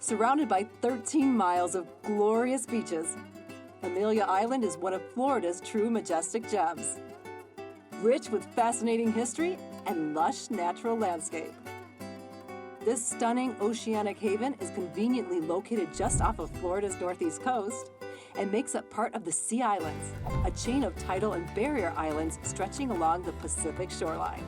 Surrounded by 13 miles of glorious beaches, Amelia Island is one of Florida's true majestic gems. Rich with fascinating history and lush natural landscape. This stunning oceanic haven is conveniently located just off of Florida's northeast coast and makes up part of the Sea Islands, a chain of tidal and barrier islands stretching along the Pacific shoreline.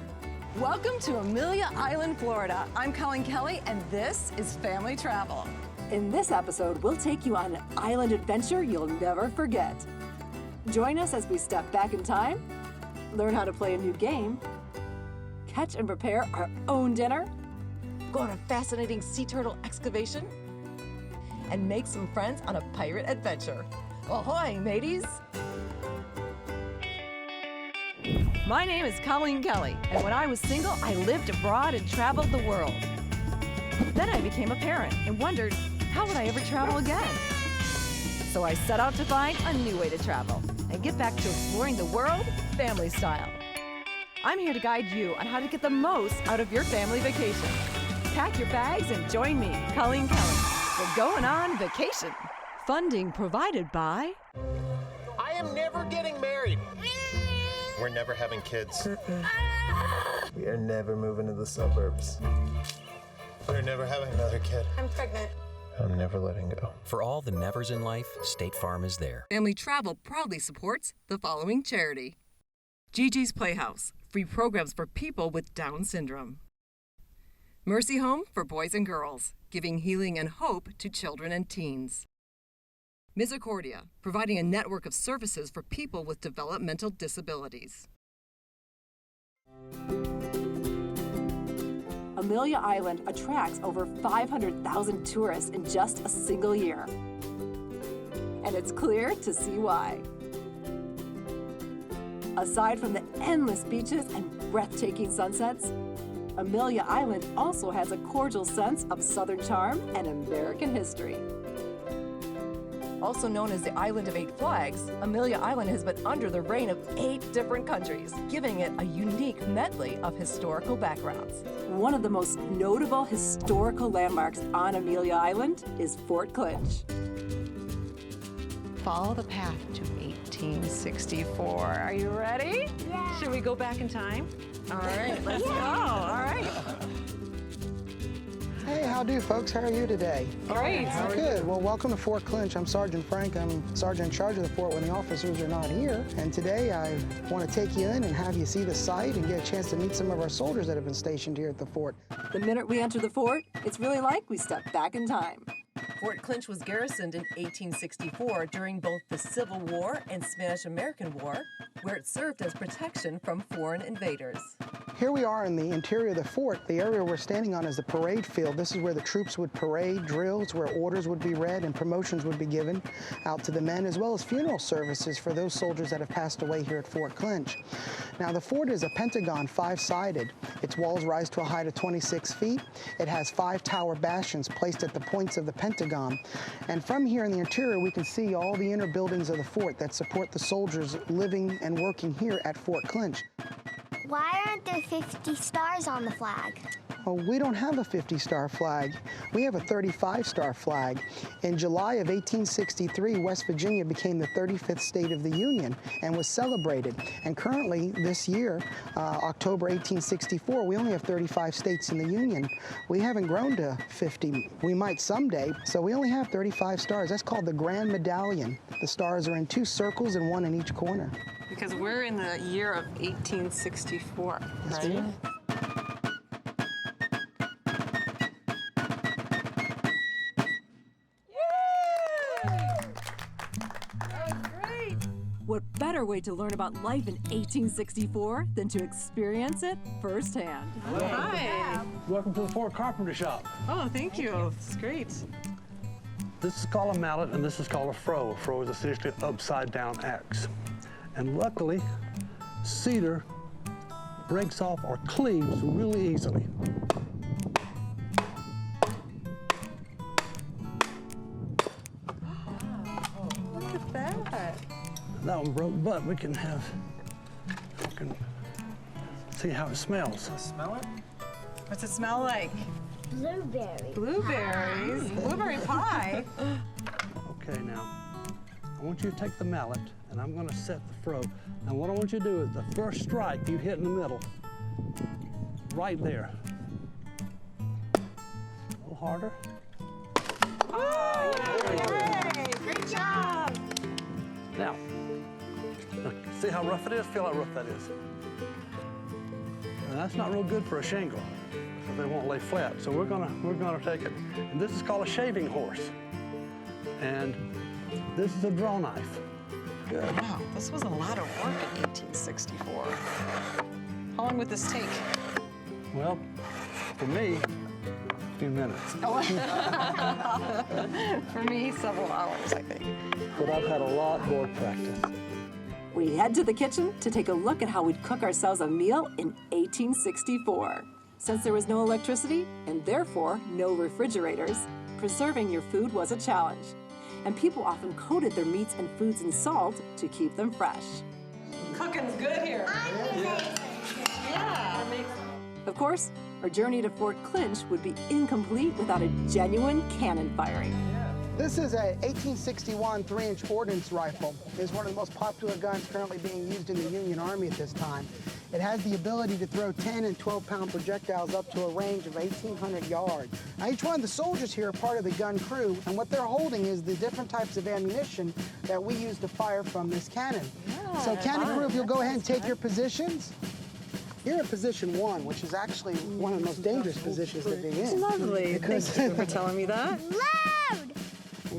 Welcome to Amelia Island, Florida. I'm Colleen Kelly, and this is Family Travel. In this episode, we'll take you on an island adventure you'll never forget. Join us as we step back in time, learn how to play a new game, catch and prepare our own dinner, go on a fascinating sea turtle excavation, and make some friends on a pirate adventure. Ahoy, mateys! My name is Colleen Kelly, and when I was single, I lived abroad and traveled the world. Then I became a parent and wondered, how would I ever travel again? So I set out to find a new way to travel and get back to exploring the world family style. I'm here to guide you on how to get the most out of your family vacation. Pack your bags and join me, Colleen Kelly. We're going on vacation. Funding provided by... I am never getting married. We're never having kids. We are never moving to the suburbs. We're never having another kid. I'm pregnant. I'm never letting go. For all the nevers in life, State Farm is there. Family Travel proudly supports the following charity. Gigi's Playhouse, free programs for people with Down syndrome. Mercy Home for boys and girls, giving healing and hope to children and teens. Misericordia, providing a network of services for people with developmental disabilities. Amelia Island attracts over 500,000 tourists in just a single year. And it's clear to see why. Aside from the endless beaches and breathtaking sunsets, Amelia Island also has a cordial sense of Southern charm and American history. Also known as the Island of Eight Flags, Amelia Island has been under the reign of 8 different countries, giving it a unique medley of historical backgrounds. One of the most notable historical landmarks on Amelia Island is Fort Clinch. Follow the path to 1864. Are you ready? Yeah. Should we go back in time? All right, let's go. All right. Hey, how do, folks? How are you today? Great. Good. Well, welcome to Fort Clinch. I'm Sergeant Frank. I'm sergeant in charge of the fort when the officers are not here. And today I want to take you in and have you see the site and get a chance to meet some of our soldiers that have been stationed here at the fort. The minute we enter the fort, it's really like we step back in time. Fort Clinch was garrisoned in 1864 during both the Civil War and Spanish-American War, where it served as protection from foreign invaders. Here we are in the interior of the fort. The area we're standing on is the parade field. This is where the troops would parade, drills, where orders would be read and promotions would be given out to the men, as well as funeral services for those soldiers that have passed away here at Fort Clinch. Now, the fort is a pentagon, 5-sided. Its walls rise to a height of 26 feet. It has 5 tower bastions placed at the points of the pentagon. And from here in the interior, we can see all the inner buildings of the fort that support the soldiers living and working here at Fort Clinch. Why aren't there 50 stars on the flag? Well, we don't have a 50-star flag. We have a 35-star flag. In July of 1863, West Virginia became the 35th state of the Union and was celebrated. And currently, this year, October 1864, we only have 35 states in the Union. We haven't grown to 50. We might someday, so we only have 35 stars. That's called the Grand Medallion. The stars are in 2 circles and 1 in each corner. Because we're in the year of 1864, That's right? right. What better way to learn about life in 1864 than to experience it firsthand? Hi. Welcome to the Fort Carpenter Shop. Oh, thank you. It's great. This is called a mallet and this is called a froe. A froe is essentially an upside down axe. And luckily, cedar breaks off or cleaves really easily. Look at that. That one broke, but we can see how it smells. Smell it? What's it smell like? Blueberry. Blueberries. Blueberries pie. Okay, now, I want you to take the mallet, and I'm gonna set the fro. And what I want you to do is the first strike you hit in the middle, right there. A little harder. Oh, yay! Great job. Now, look, see how rough it is? Feel how rough that is. And that's not real good for a shingle, because they won't lay flat. So we're gonna take it. And this is called a shaving horse. And this is a draw knife. Good. Wow, this was a lot of work in 1864. How long would this take? Well, for me, a few minutes. For me, several hours, I think. But I've had a lot more practice. We head to the kitchen to take a look at how we'd cook ourselves a meal in 1864. Since there was no electricity, and therefore no refrigerators, preserving your food was a challenge. And people often coated their meats and foods in salt to keep them fresh. Cooking's good here. Yeah. Of course, our journey to Fort Clinch would be incomplete without a genuine cannon firing. This is a 1861 3-inch ordnance rifle. It's one of the most popular guns currently being used in the Union Army at this time. It has the ability to throw 10 and 12-pound projectiles up to a range of 1,800 yards. Now, each one of the soldiers here are part of the gun crew, and what they're holding is the different types of ammunition that we use to fire from this cannon. Yeah, So, cannon crew, if you'll go ahead and take your positions. You're in position 1, which is actually one of the most dangerous positions to be in. Lovely. Because Thank you for telling me that. Load!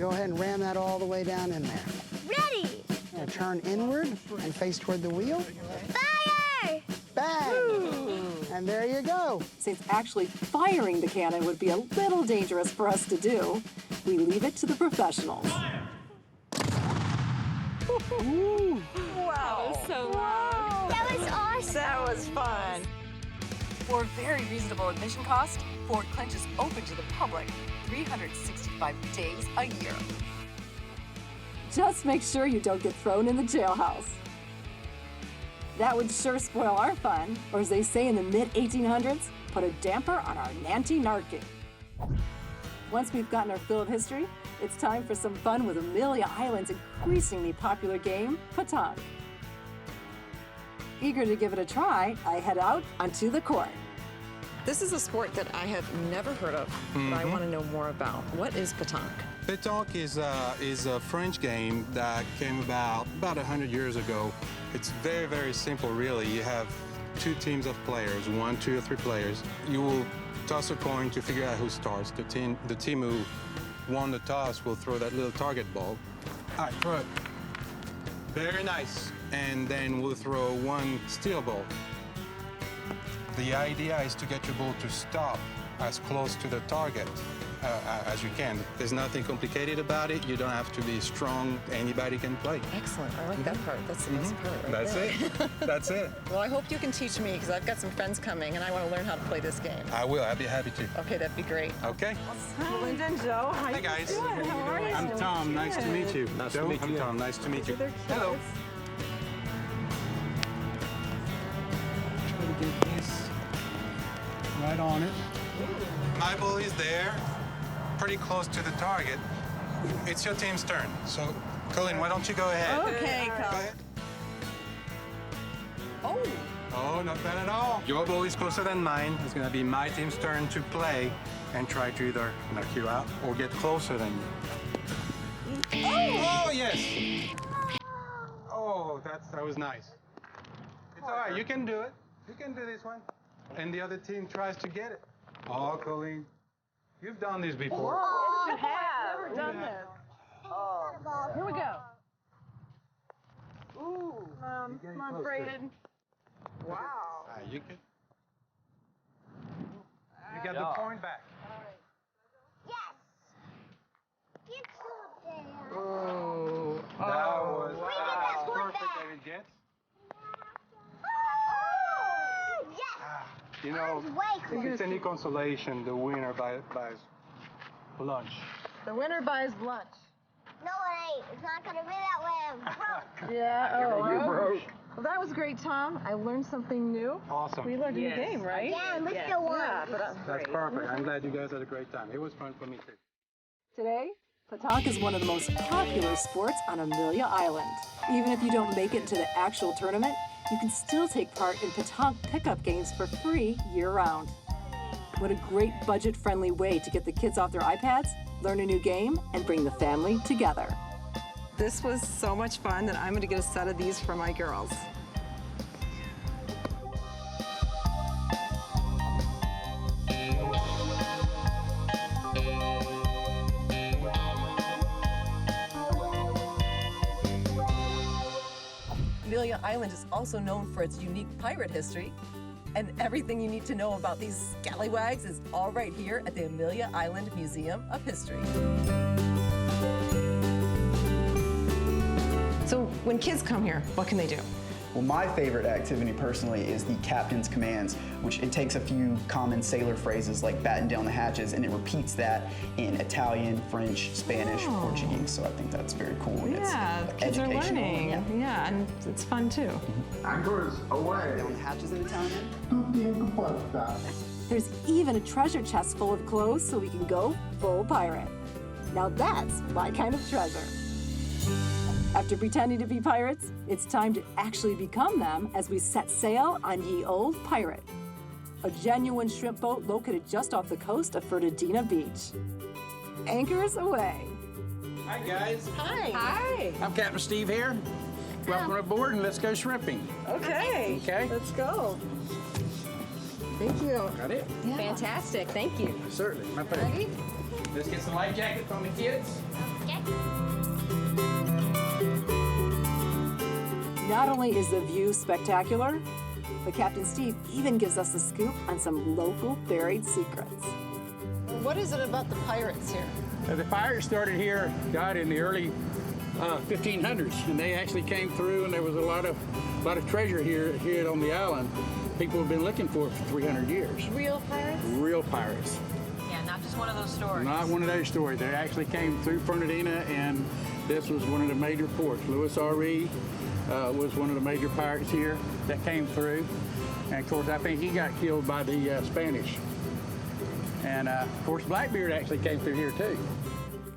go ahead and ram that all the way down in there. Ready! Now turn inward and face toward the wheel. Fire! Bang! And there you go. Since actually firing the cannon would be a little dangerous for us to do, we leave it to the professionals. Ooh. Wow. So loud. That was awesome. That was fun. For a very reasonable admission cost, Fort Clinch is open to the public 365 days a year. Just make sure you don't get thrown in the jailhouse. That would sure spoil our fun, or as they say in the mid-1800s, put a damper on our nanty-narking. Once we've gotten our fill of history, it's time for some fun with Amelia Island's increasingly popular game, Petanque. Eager to give it a try, I head out onto the court. This is a sport that I have never heard of, but I want to know more about. What is Petanque? Petanque is a French game that came about 100 years ago. It's very, very simple, really. You have two teams of players, 1, 2, or 3 players. You will toss a coin to figure out who starts. The team who won the toss will throw that little target ball. All right, throw it. Very nice. And then we'll throw one steel ball. The idea is to get your ball to stop as close to the target as you can. There's nothing complicated about it. You don't have to be strong. Anybody can play. Excellent. I like that part. That's the best part right That's there. it. That's it. Well, I hope you can teach me because I've got some friends coming and I want to learn how to play this game. I will. I'd be happy to. Okay, that'd be great. Okay. Linda and Joe, how Hey, you guys. doing? How are you? I'm Tom. Nice to meet you. Nice Joe, to meet you. I'm Tom. Nice to meet you. Hello. Try to get this right on it. My ball is there, pretty close to the target. It's your team's turn. So, Colleen, why don't you go ahead? Okay, Go Colin. ahead. Oh, not bad at all. Your ball is closer than mine. It's going to be my team's turn to play and try to either knock you out or get closer than you. Oh, yes. Oh, that was nice. It's all right. You can do it. You can do this one. And the other team tries to get it. Oh, Colleen, you've done this before. You have. Never done this. Here we go. Ooh. I'm afraid. Wow. You got the point back. Yes! Get so there. Oh, that was We get that point perfect back. that it gets. Oh! Yes! You know, Way close. if it's any consolation, the winner buys lunch. The winner buys lunch. No, it ain't. It's not gonna be that way. I'm broke. Yeah. You're broke. Well, that was great, Tom. I learned something new. Awesome. We learned a new game, right? Yeah, let's go on. That's perfect. I'm glad you guys had a great time. It was fun for me too. Today, Petanque is one of the most popular sports on Amelia Island. Even if you don't make it to the actual tournament, you can still take part in Petanque pickup games for free year-round. What a great budget-friendly way to get the kids off their iPads, learn a new game, and bring the family together. This was so much fun that I'm going to get a set of these for my girls. Amelia Island is also known for its unique pirate history, and everything you need to know about these scallywags is all right here at the Amelia Island Museum of History. So when kids come here, what can they do? Well, my favorite activity personally is the captain's commands, which it takes a few common sailor phrases like batten down the hatches, and it repeats that in Italian, French, Spanish, Portuguese. So I think that's very cool. And Yeah, it's kids are educational. learning. Yeah, and it's fun too. Anchors away. Down the hatches in Italian. There's even a treasure chest full of clothes so we can go full pirate. Now that's my kind of treasure. After pretending to be pirates, it's time to actually become them as we set sail on Ye Old Pirate, a genuine shrimp boat located just off the coast of Fernandina Beach. Anchors away. Hi, guys. Hi. Hi. I'm Captain Steve here. Welcome aboard, and let's go shrimping. Okay. Okay. Let's go. Thank you. Got it? Yeah. Fantastic. Thank you. Certainly. My pleasure. Ready? Let's get some life jackets on the kids. Not only is the view spectacular, but Captain Steve even gives us the scoop on some local buried secrets. What is it about the pirates here? The pirates started here, God, in the early 1500s, and they actually came through, and there was a lot of treasure here on the island. People have been looking for it for 300 years. Real pirates? Real pirates. Yeah, not just one of those stories. Not one of those stories. They actually came through Fernandina, and this was one of the major ports. Louis R.E. Was one of the major pirates here that came through. And of course, I think he got killed by the Spanish. And of course, Blackbeard actually came through here too.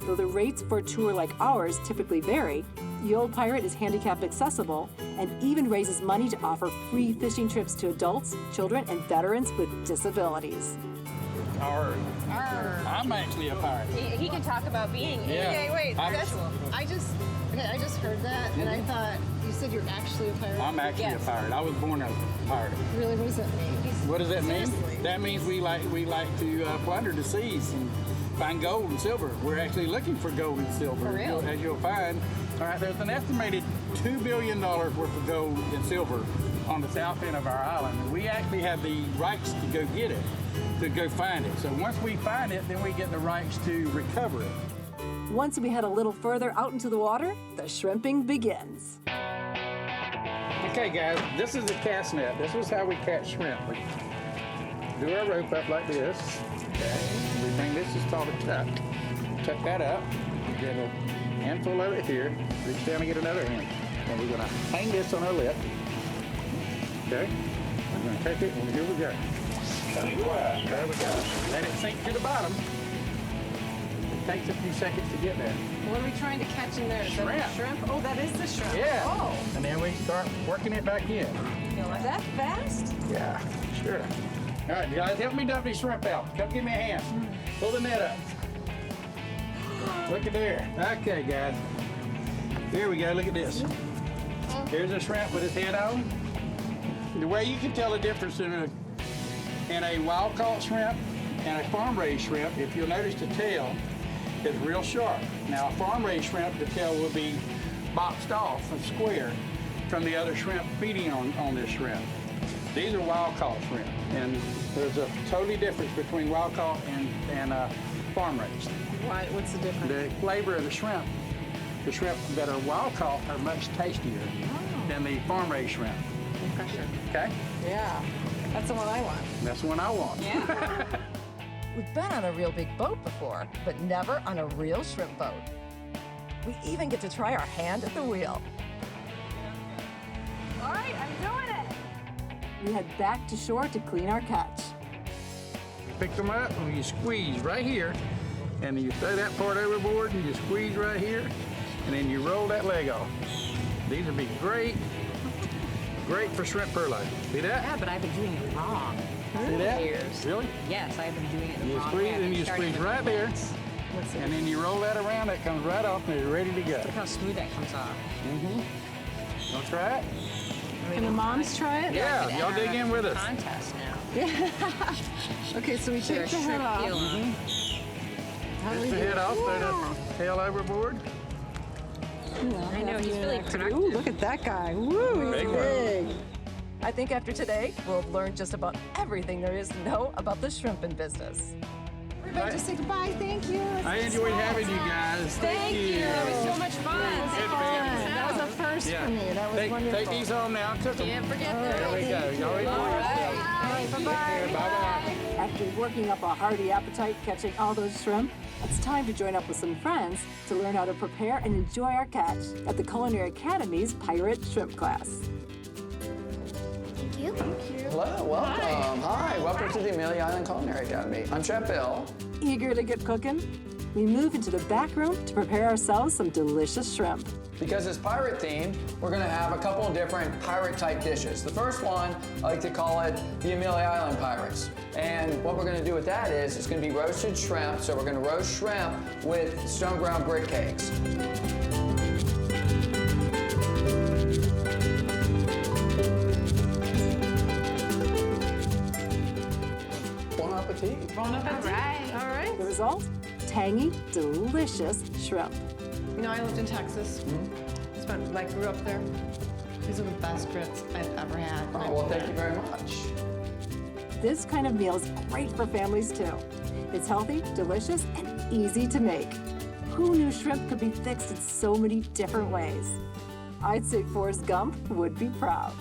Though the rates for a tour like ours typically vary, the Old Pirate is handicap accessible and even raises money to offer free fishing trips to adults, children, and veterans with disabilities. I'm actually a pirate. He can talk about being. Yeah. Okay, wait. I just heard that, and I thought you said you're actually a pirate. I'm actually a pirate. I was born a pirate. Really, what does that mean? What does that mean? Seriously. That means we like to plunder the seas and find gold and silver. We're actually looking for gold and silver. For real? As you'll find. All right, there's an estimated $2 billion worth of gold and silver on the south end of our island, and we actually have the rights to go get it, to go find it. So once we find it, then we get the rights to recover it. Once we head a little further out into the water, the shrimping begins. Okay, guys, this is the cast net. This is how we catch shrimp. We do our rope up like this. Okay. We bring this is called a tuck. Tuck that up. Get a handful of it here. Reach down and get another hand. And we're gonna hang this on our lip. Okay. We're gonna take it and here we go. There we go. Let it sink to the bottom. It takes a few seconds to get there. What are we trying to catch in there? Is that Shrimp. a shrimp? Oh, that is the shrimp. Yeah. Oh. And then we start working it back in. That fast? Yeah, sure. All right, guys, help me dump these shrimp out. Come give me a hand. Pull the net up. Look at there. Okay, guys. Here we go. Look at this. Here's a shrimp with his head on. The way you can tell the difference in a wild-caught shrimp and a farm-raised shrimp, if you'll notice the tail is real sharp. Now, a farm-raised shrimp, the tail will be boxed off and square from the other shrimp feeding on this shrimp. These are wild-caught shrimp, and there's a totally difference between wild-caught and farm-raised. Why? What's the difference? The flavor of the shrimp that are wild-caught are much tastier than the farm-raised shrimp. Okay? Yeah. That's the one I want. That's the one I want. Yeah. We've been on a real big boat before, but never on a real shrimp boat. We even get to try our hand at the wheel. All right, I'm doing it. We head back to shore to clean our catch. Pick them up and you squeeze right here, and then you throw that part overboard and you squeeze right here, and then you roll that leg off. These would be great for shrimp purloin. See that? Yeah, but I've been doing it wrong. See that? Years. Really? Yes, I've been doing it the You wrong squeeze way. I've been and you starting squeeze with right the there, bits. and then you roll that around. That comes right off and it's ready to go. Look how smooth that comes off. Wanna try it? Can the moms try it? Yeah, y'all dig in with us. Contest now. Okay, so we take the head off. Just the head off, throw the tail overboard. I know, he's really productive. Ooh, look at that guy. Woo, he's Big one. big. I think after today, we'll have learned just about everything there is to know about the shrimping business. Everybody just say goodbye. Thank you. I enjoyed having you guys. Thank you. It was so much fun. That was a first for me. That was wonderful. Take these home now. Cook them. Can't forget There that. we go. Y'all eat more yourself. Bye-bye. Bye-bye. After working up a hearty appetite catching all those shrimp, it's time to join up with some friends to learn how to prepare and enjoy our catch at the Culinary Academy's Pirate Shrimp class. Thank you. Hello, welcome. Hi, welcome to the Amelia Island Culinary Academy. I'm Chef Bill. Eager to get cooking? We move into the back room to prepare ourselves some delicious shrimp. Because it's pirate themed, we're gonna have a couple of different pirate type dishes. The first one, I like to call it the Amelia Island Pirates. And what we're gonna do with that is, it's gonna be roasted shrimp. So we're gonna roast shrimp with stone ground brick cakes. Bon appetit. Bon appetit. All right. The result? Tangy, delicious shrimp. You know, I lived in Texas. Grew up there. These are the best grits I've ever had. Oh, well, thank you very much. This kind of meal is great for families too. It's healthy, delicious, and easy to make. Who knew shrimp could be fixed in so many different ways? I'd say Forrest Gump would be proud.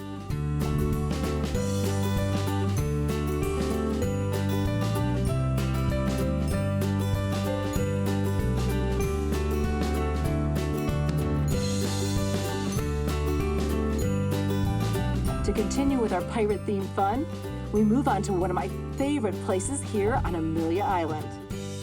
To continue with our pirate-themed fun, we move on to one of my favorite places here on Amelia Island,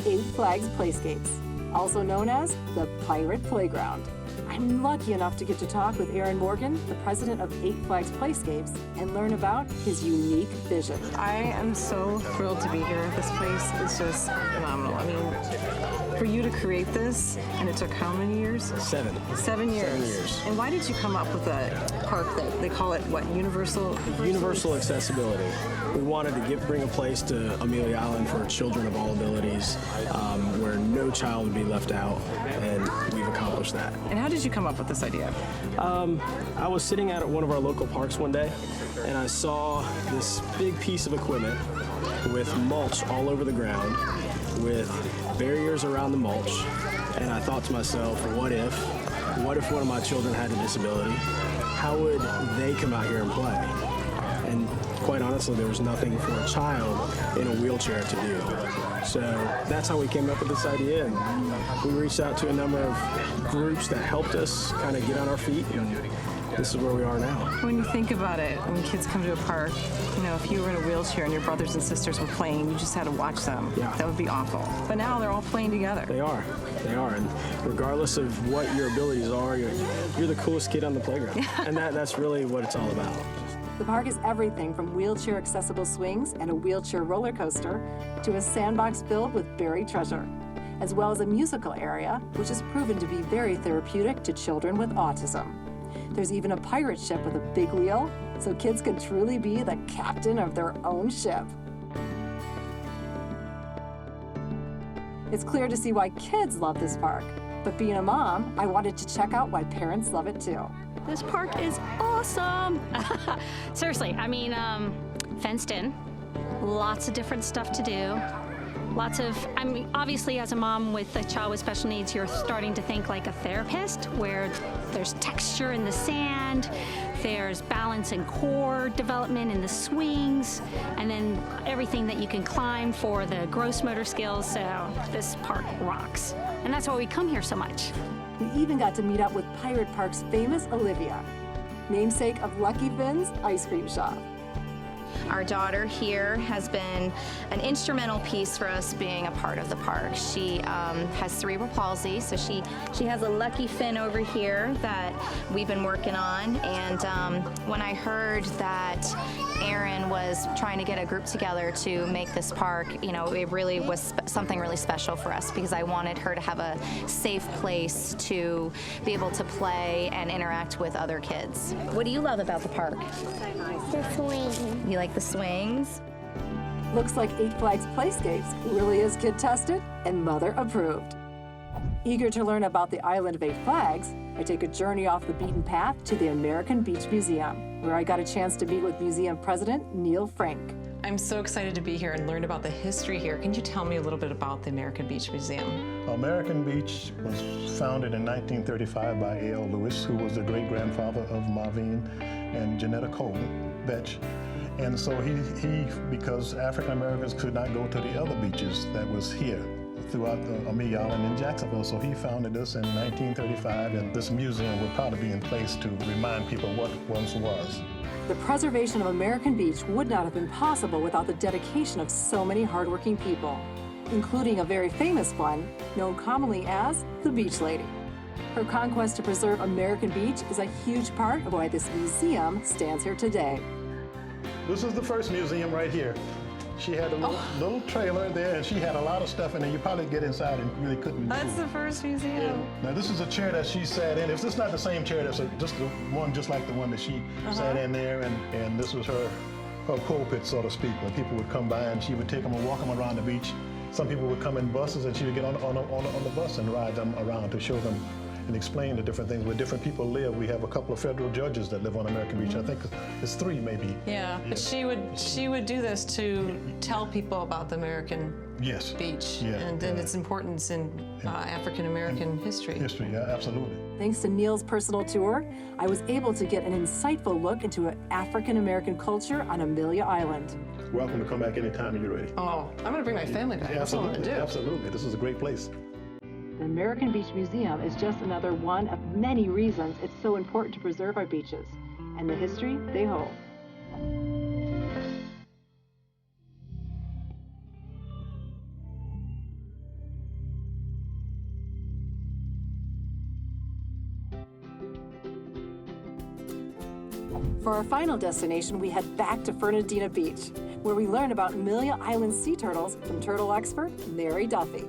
8 Flags Playscapes, also known as the Pirate Playground. I'm lucky enough to get to talk with Aaron Morgan, the president of 8 Flags Playscapes, and learn about his unique vision. I am so thrilled to be here. This place is just phenomenal. I mean, for you to create this, and it took how many years? 7. 7 years. 7 years. And why did you come up with a park that they call it, what, universal? Universal accessibility. We wanted to bring a place to Amelia Island for children of all abilities, where no child would be left out, and we've accomplished that. And how did you come up with this idea? I was sitting out at one of our local parks one day, and I saw this big piece of equipment with mulch all over the ground, with barriers around the mulch, and I thought to myself, what if one of my children had a disability? How would they come out here and play? And quite honestly, there was nothing for a child in a wheelchair to do. So that's how we came up with this idea, and we reached out to a number of groups that helped us kind of get on our feet, and this is where we are now. When you think about it, when kids come to a park, you know, if you were in a wheelchair and your brothers and sisters were playing, you just had to watch them. Yeah. That would be awful. But now they're all playing together. They are, and regardless of what your abilities are, you're the coolest kid on the playground, and that's really what it's all about. The park is everything from wheelchair-accessible swings and a wheelchair roller coaster to a sandbox filled with buried treasure, as well as a musical area, which has proven to be very therapeutic to children with autism. There's even a pirate ship with a big wheel, so kids can truly be the captain of their own ship. It's clear to see why kids love this park, but being a mom, I wanted to check out why parents love it too. This park is awesome. Seriously, I mean, fenced in, lots of different stuff to do. I mean, obviously as a mom with a child with special needs, you're starting to think like a therapist, where there's texture in the sand, there's balance and core development in the swings, and then everything that you can climb for the gross motor skills. So this park rocks. And that's why we come here so much. We even got to meet up with Pirate Park's famous Olivia, namesake of Lucky Finn's ice cream shop. Our daughter here has been an instrumental piece for us being a part of the park. She has cerebral palsy, so she has a lucky fin over here that we've been working on. And when I heard that Erin was trying to get a group together to make this park, you know, it really was something really special for us because I wanted her to have a safe place to be able to play and interact with other kids. What do you love about the park? The swing. You like the swings? Looks like Eight Flags Playscapes really is kid-tested and mother-approved. Eager to learn about the island of Eight Flags, I take a journey off the beaten path to the American Beach Museum, where I got a chance to meet with museum president Neil Frank. I'm so excited to be here and learn about the history here. Can you tell me a little bit about the American Beach Museum? American Beach was founded in 1935 by A.L. Lewis, who was the great-grandfather of Marvin and Janetta Cole Betch. And so he, because African Americans could not go to the other beaches that was here throughout Amelia Island and Jacksonville, so he founded this in 1935, and this museum would probably be in place to remind people what once was. The preservation of American Beach would not have been possible without the dedication of so many hardworking people, including a very famous one known commonly as the Beach Lady. Her conquest to preserve American Beach is a huge part of why this museum stands here today. This is the first museum right here. She had a little trailer there, and she had a lot of stuff in there. You probably get inside and really couldn't move. That's the first museum. Yeah. Now this is a chair that she sat in. If this is not the same chair, that's just the one, just like the one that she sat in there, and this was her pulpit, so to speak. When people would come by, and she would take them and walk them around the beach. Some people would come in buses, and she would get on the bus and ride them around to show them and explain the different things where different people live. We have a couple of federal judges that live on American Beach. I think it's 3 maybe. Yeah, but she would do this to tell people about the American Beach and its importance in African American history. History, yeah, absolutely. Thanks to Neil's personal tour, I was able to get an insightful look into African American culture on Amelia Island. Welcome to come back anytime you're ready. Oh, I'm going to bring my family back. That's what I'm going to do. Absolutely, this is a great place. The American Beach Museum is just another one of many reasons it's so important to preserve our beaches and the history they hold. For our final destination, we head back to Fernandina Beach, where we learn about Amelia Island sea turtles from turtle expert Mary Duffy.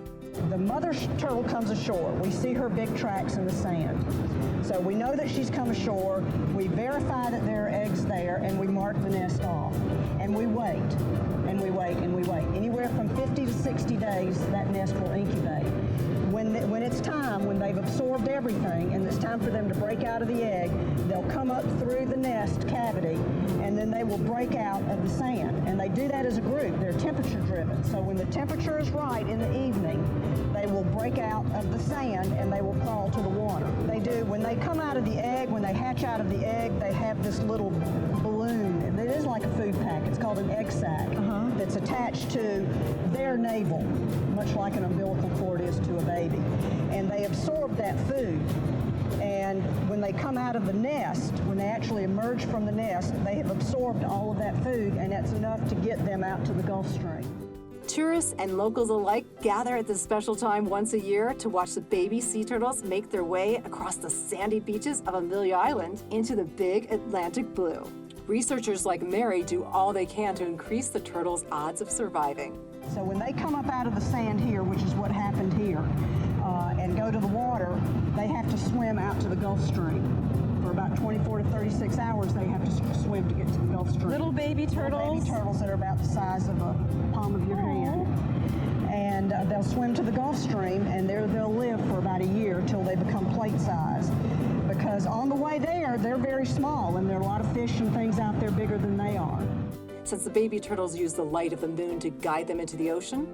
The mother turtle comes ashore. We see her big tracks in the sand. So we know that she's come ashore. We verify that there are eggs there, and we mark the nest off. And we wait, and we wait, and we wait. Anywhere from 50 to 60 days, that nest will incubate. When it's time, when they've absorbed everything, and it's time for them to break out of the egg, they'll come up through the nest cavity, and then they will break out of the sand. And they do that as a group. They're temperature driven. So when the temperature is right in the evening, they will break out of the sand and they will crawl to the water. They do. When they come out of the egg, when they hatch out of the egg, they have this little balloon. It is like a food pack. It's called an egg sac that's attached to their navel, much like an umbilical cord is to a baby. And they absorb that food. And when they come out of the nest, when they actually emerge from the nest, they have absorbed all of that food, and that's enough to get them out to the Gulf Stream. Tourists and locals alike gather at this special time once a year to watch the baby sea turtles make their way across the sandy beaches of Amelia Island into the big Atlantic blue. Researchers like Mary do all they can to increase the turtles' odds of surviving. So when they come up out of the sand here, which is what happened here, and go to the water, they have to swim out to the Gulf Stream. For about 24 to 36 hours, they have to swim to get to the Gulf Stream. Little baby turtles? Little baby turtles that are about the size of a palm of your hand. And they'll swim to the Gulf Stream, and there they'll live for about a year till they become plate size. Because on the way there, they're very small, and there are a lot of fish and things out there bigger than they are. Since the baby turtles use the light of the moon to guide them into the ocean,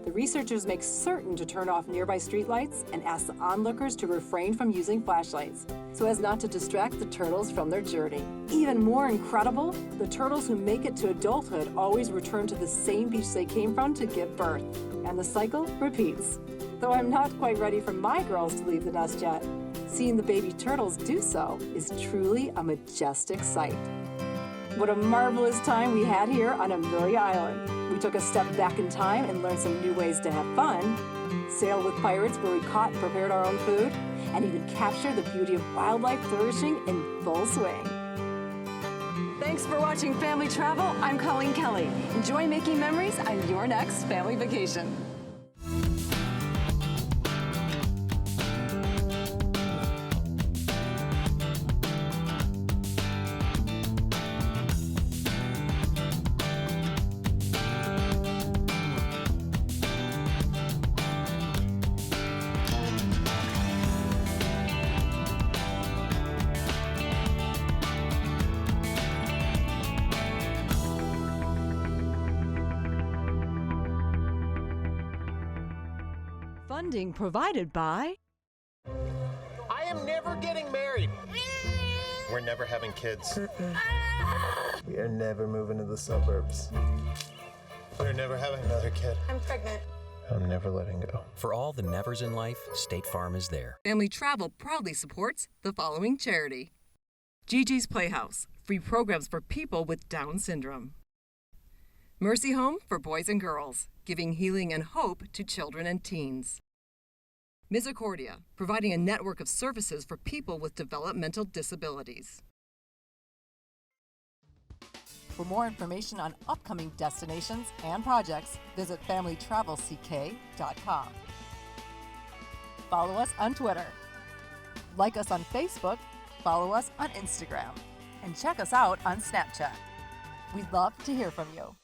the researchers make certain to turn off nearby streetlights and ask the onlookers to refrain from using flashlights so as not to distract the turtles from their journey. Even more incredible, the turtles who make it to adulthood always return to the same beach they came from to give birth, and the cycle repeats. Though I'm not quite ready for my girls to leave the nest yet, seeing the baby turtles do so is truly a majestic sight. What a marvelous time we had here on Amelia Island. We took a step back in time and learned some new ways to have fun, sailed with pirates where we caught and prepared our own food, and even captured the beauty of wildlife flourishing in full swing. Thanks for watching Family Travel. I'm Colleen Kelly. Enjoy making memories on your next family vacation. Funding provided by... I am never getting married. We're never having kids. We are never moving to the suburbs. We're never having another kid. I'm pregnant. I'm never letting go. For all the nevers in life, State Farm is there. Family Travel proudly supports the following charity: Gigi's Playhouse, free programs for people with Down syndrome. Mercy Home for boys and girls, giving healing and hope to children and teens. Misericordia, providing a network of services for people with developmental disabilities. For more information on upcoming destinations and projects, visit FamilyTravelCK.com. Follow us on Twitter. Like us on Facebook, follow us on Instagram, and check us out on Snapchat. We'd love to hear from you.